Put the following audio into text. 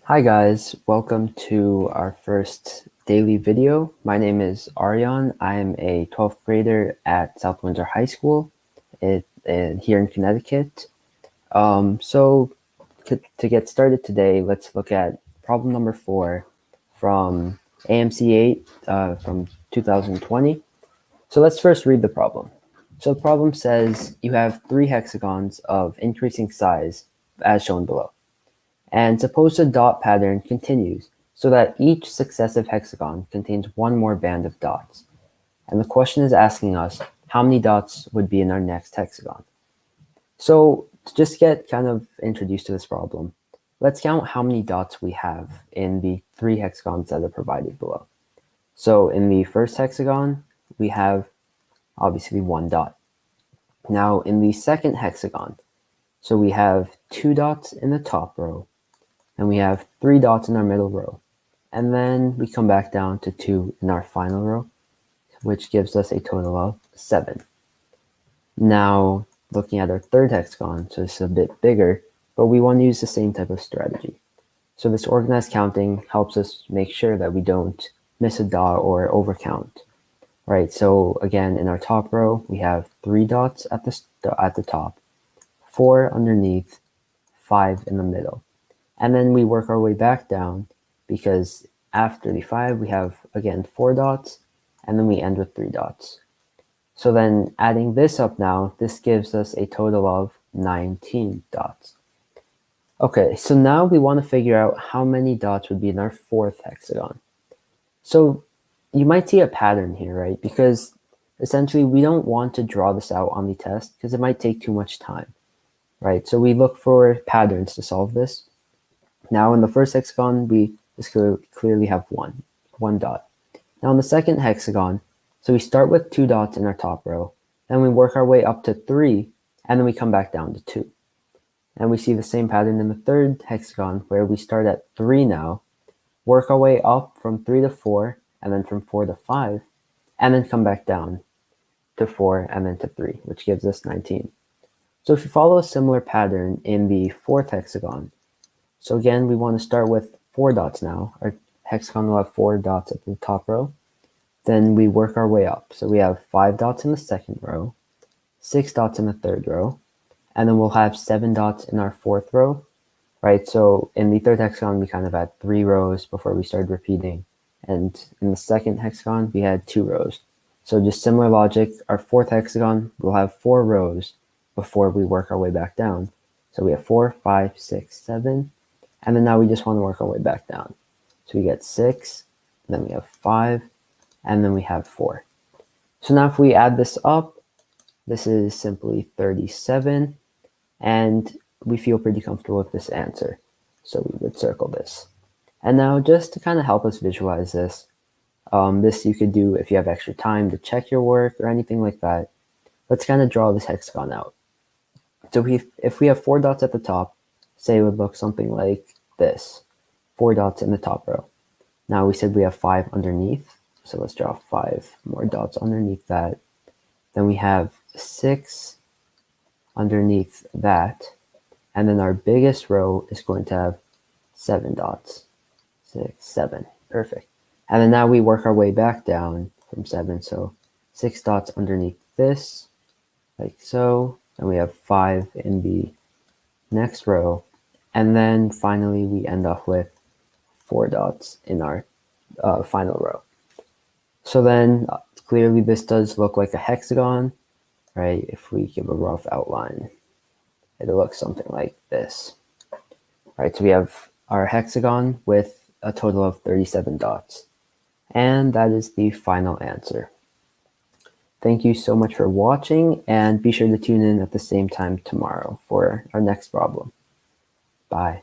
Hi guys, welcome to our first daily video. My name is Aryan. I am a 12th grader at South Windsor High School here in Connecticut. To get started today, let's look at problem number 4 from AMC 8 from 2020. So let's first read the problem. So the problem says you have 3 hexagons of increasing size as shown below. And suppose the dot pattern continues so that each successive hexagon contains one more band of dots. And the question is asking us how many dots would be in our next hexagon. So to just get kind of introduced to this problem, let's count how many dots we have in the 3 hexagons that are provided below. So in the first hexagon, we have obviously 1 dot. Now in the second hexagon, so we have 2 dots in the top row, and we have 3 dots in our middle row. And then we come back down to 2 in our final row, which gives us a total of 7. Now, looking at our third hexagon, so it's a bit bigger, but we want to use the same type of strategy. So this organized counting helps us make sure that we don't miss a dot or overcount, right? So again, in our top row, we have 3 dots at the top, 4 underneath, 5 in the middle. And then we work our way back down because after the 5, we have, again, 4 dots, and then we end with 3 dots. So then adding this up now, this gives us a total of 19 dots. Okay, so now we want to figure out how many dots would be in our fourth hexagon. So you might see a pattern here, right? Because essentially we don't want to draw this out on the test because it might take too much time, right? So we look for patterns to solve this. Now in the first hexagon, we just clearly have one dot. Now in the second hexagon, so we start with 2 dots in our top row, then we work our way up to 3, and then we come back down to 2. And we see the same pattern in the third hexagon where we start at 3 now, work our way up from 3 to 4, and then from 4 to 5, and then come back down to 4 and then to 3, which gives us 19. So if you follow a similar pattern in the fourth hexagon, so again, we want to start with 4 dots now. Our hexagon will have 4 dots at the top row. Then we work our way up. So we have 5 dots in the second row, 6 dots in the third row, and then we'll have 7 dots in our fourth row, right? So in the third hexagon, we kind of had 3 rows before we started repeating. And in the second hexagon, we had 2 rows. So just similar logic, our fourth hexagon will have 4 rows before we work our way back down. So we have 4, 5, 6, 7. And then now we just want to work our way back down. So we get 6, then we have 5, and then we have 4. So now if we add this up, this is simply 37, and we feel pretty comfortable with this answer. So we would circle this. And now just to kind of help us visualize this, this you could do if you have extra time to check your work or anything like that. Let's kind of draw this hexagon out. So if we have 4 dots at the top, say it would look something like this, 4 dots in the top row. Now we said we have 5 underneath, so let's draw 5 more dots underneath that. Then we have 6 underneath that, and then our biggest row is going to have 7 dots. 6, 7, perfect. And then now we work our way back down from 7, so 6 dots underneath this, like so. And we have 5 in the next row. And then finally, we end up with 4 dots in our final row. So then clearly this does look like a hexagon, right? If we give a rough outline, it'll look something like this, right? So we have our hexagon with a total of 37 dots. And that is the final answer. Thank you so much for watching, and be sure to tune in at the same time tomorrow for our next problem. Bye.